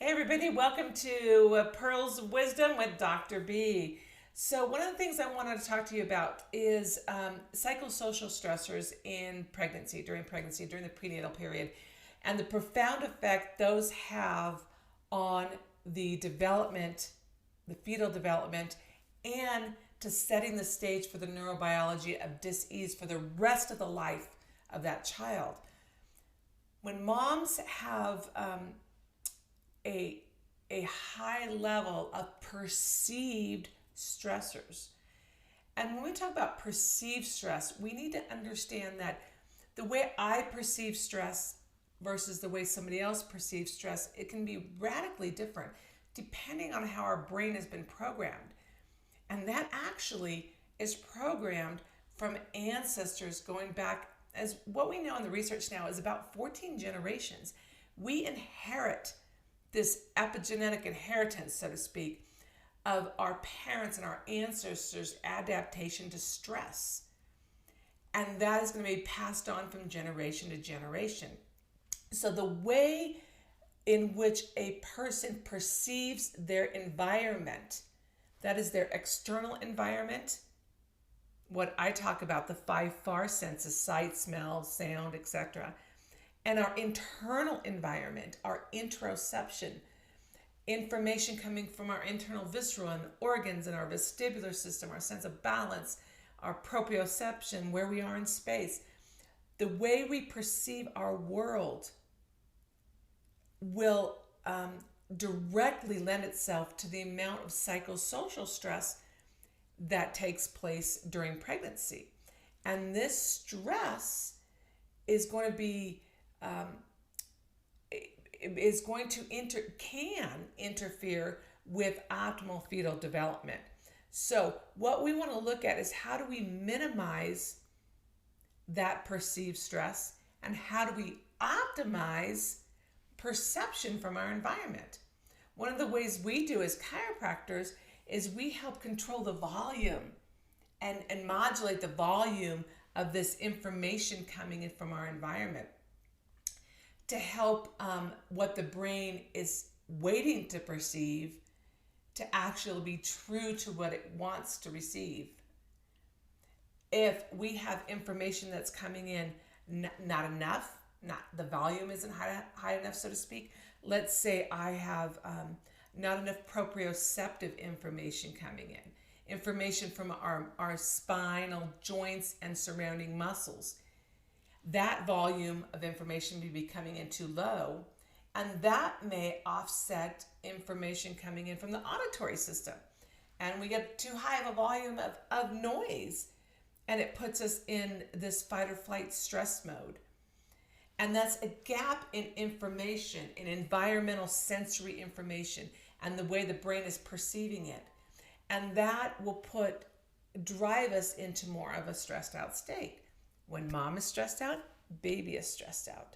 Hey everybody, welcome to Pearls of Wisdom with Dr. B. So one of the things I wanted to talk to you about is psychosocial stressors in pregnancy, during the prenatal period, and the profound effect those have on the development, the fetal development, and to setting the stage for the neurobiology of dis-ease for the rest of the life of that child. When moms have a high level of perceived stressors. And when we talk about perceived stress, we need to understand that the way I perceive stress versus the way somebody else perceives stress, it can be radically different depending on how our brain has been programmed. And that actually is programmed from ancestors going back, as what we know in the research now is about 14 generations. We inherit this epigenetic inheritance, so to speak, of our parents and our ancestors' adaptation to stress. And that is going to be passed on from generation to generation. So the way in which a person perceives their environment, that is their external environment, what I talk about, the 5 FAR senses, sight, smell, sound, etc., and our internal environment, our interoception, information coming from our internal visceral and organs and our vestibular system, our sense of balance, our proprioception, where we are in space. The way we perceive our world will directly lend itself to the amount of psychosocial stress that takes place during pregnancy. And this stress is going to be can interfere with optimal fetal development. So what we want to look at is how do we minimize that perceived stress and how do we optimize perception from our environment. One of the ways we do as chiropractors is we help control the volume and modulate the volume of this information coming in from our environment to help what the brain is waiting to perceive to actually be true to what it wants to receive. If we have information that's coming in not enough, not the volume isn't high enough, so to speak. Let's say I have not enough proprioceptive information coming in, information from our spinal joints and surrounding muscles. That volume of information may be coming in too low, and that may offset information coming in from the auditory system. And we get too high of a volume of noise, and it puts us in this fight or flight stress mode. And that's a gap in information, in environmental sensory information, and the way the brain is perceiving it. And that will drive us into more of a stressed out state. When mom is stressed out, baby is stressed out.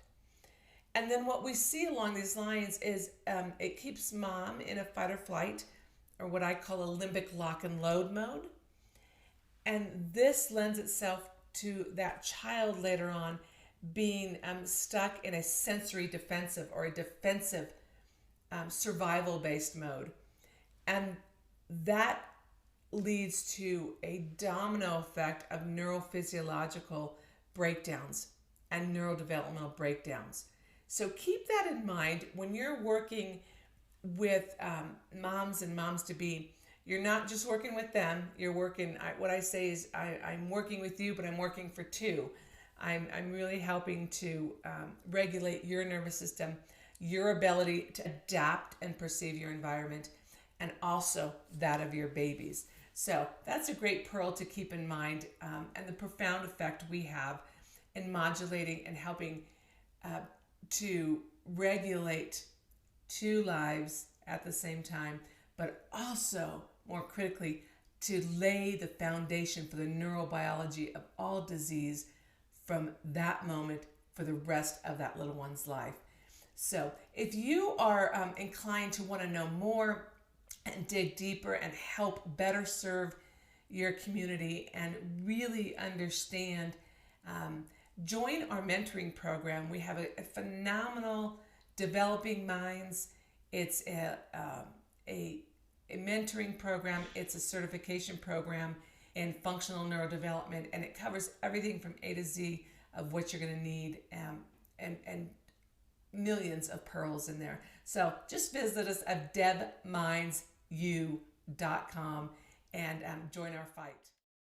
And then what we see along these lines is it keeps mom in a fight or flight, or what I call a limbic lock and load mode. And this lends itself to that child later on being stuck in a sensory defensive or a defensive survival-based mode. And that leads to a domino effect of neurophysiological breakdowns and neurodevelopmental breakdowns. So keep that in mind when you're working with moms and moms-to-be. You're not just working with them. You're working, what I say is I'm working with you, but I'm working for two. I'm really helping to regulate your nervous system, your ability to adapt and perceive your environment, and also that of your babies. So that's a great pearl to keep in mind, and the profound effect we have in modulating and helping to regulate two lives at the same time, but also, more critically, to lay the foundation for the neurobiology of all disease from that moment for the rest of that little one's life. So if you are inclined to want to know more and dig deeper and help better serve your community and really understand, join our mentoring program. We have a phenomenal Developing Minds It's a mentoring program. It's a certification program in functional neurodevelopment, and it covers everything from A to Z of what you're going to need, and millions of pearls in there. So just visit us at debmindsyou.com and join our fight.